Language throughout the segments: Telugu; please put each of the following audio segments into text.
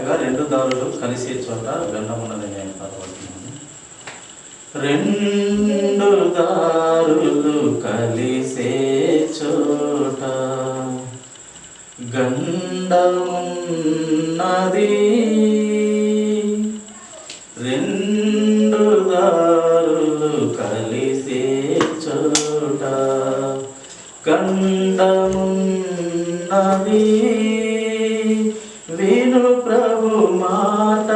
అనగా రెండు దారులు కలిసే చోట గండమున్నది నేను పర్వతున్నాను. రెండు దారులు కలిసే చోట గండమున్నది. రెండు దారులు కలిసే చోట గండమున్నది. విను ప్రభు మాట,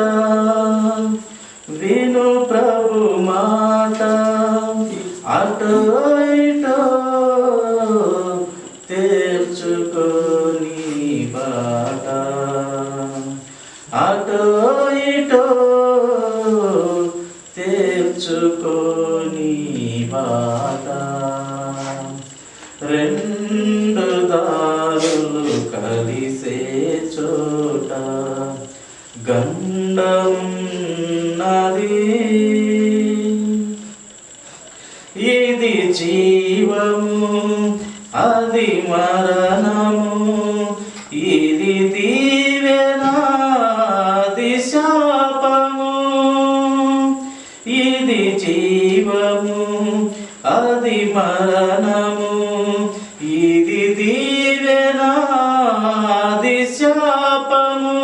విను ప్రభు మాట, అటో ఇటో తేర్చుకొని బాట, అటో ఇటో తేర్చుకొని బాట. రెండు దారులు కలిసే చోట గండమున్నది. ఇది జీవము, అది మరణము, ఇది దీవెన, అది శాపము. ఇది జీవము, అది మరణము, ఇది దీవెన, అది శాపము.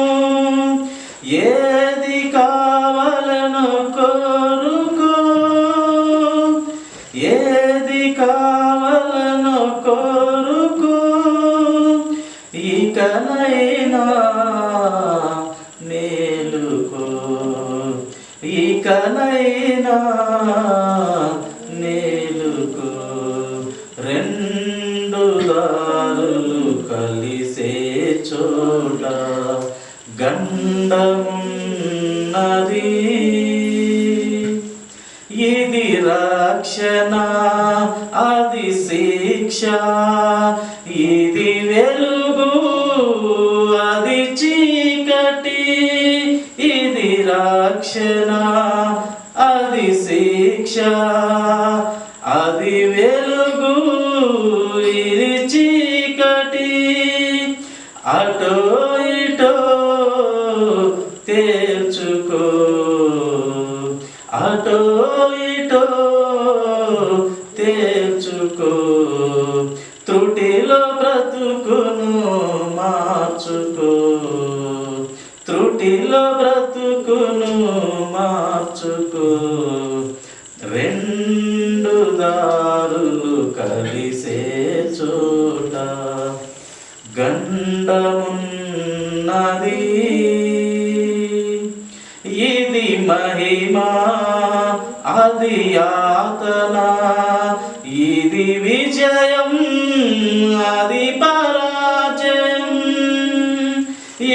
ఏది కావాలను కోరుకో, ఏది కావాలను కోరుకో, ఇకనైనా మేలుకో, ఇకనైనా మేలుకో. రెండు దారులు కలిసే చోట గండమున్నది. ఇది రక్షణ, అది శిక్ష, ఇది వెలుగు, అది చీకటి. ఇది రక్షణ, అది శిక్ష, అది వెలుగు, ఇది చీకటి. అటో ఇటో తేర్చుకో, అటో ఇటో తేర్చుకో. త్రుటిలో బ్రతుకును మార్చుకో, త్రుటిలో బ్రతుకును మార్చుకో. రెండు దారులు కలిసే చోట గండమున్నది. ఇది మహిమ, అది యాతన, ఇది విజయం, అది పరాజయం.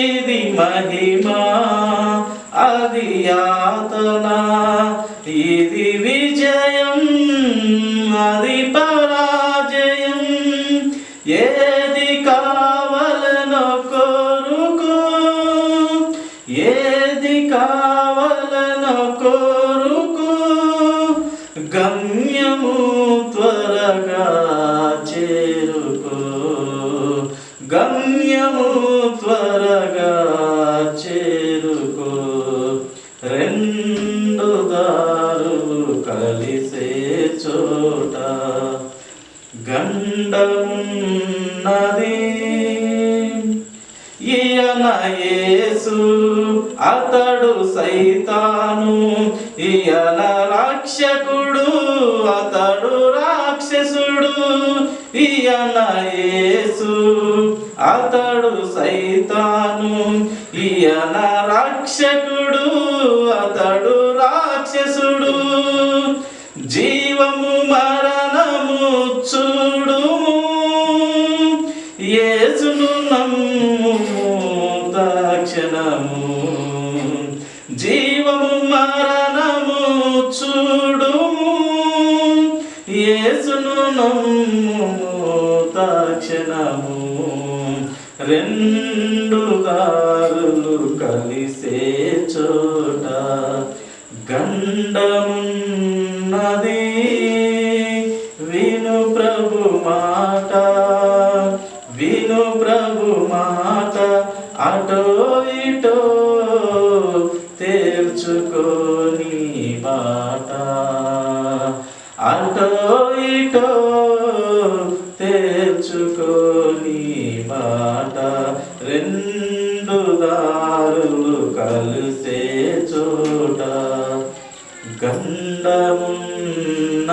ఇది మహిమ, అది యాతన, ఇది విజయం, అది పరాజయం. ఏది కావాలనో కోరుకో, ఏది కావాలనో కోరుకో, గమ్యము త్వరగా చేరుకో, గమ్యము త్వరగా చేరుకో. రెండు దారులు కలిసే చోట గండమున్నది. ఈయన యేసు, అతడు సైతాను, ఈయన రక్షకుడు, అతడు రాక్షసుడు. ఈయన యేసు, అతడు సైతాను, ఈయన రక్షకుడు, అతడు రాక్షసుడు. జీవము మరణము చూడుము, యేసును నమ్ముము తక్షణము. జీవము మరణము చూడుము, యేసును నమ్ముము తక్షణము. రెండు దారులు కలిసే చోట గండమున్నది. విను ప్రభు మాట, విను ప్రభు మాట, అటో ఇటో తేల్చుకోని బాట అటో ఇటో తేల్చుకోని బాట రెండు దారులు కలిసే చోట గండమున్న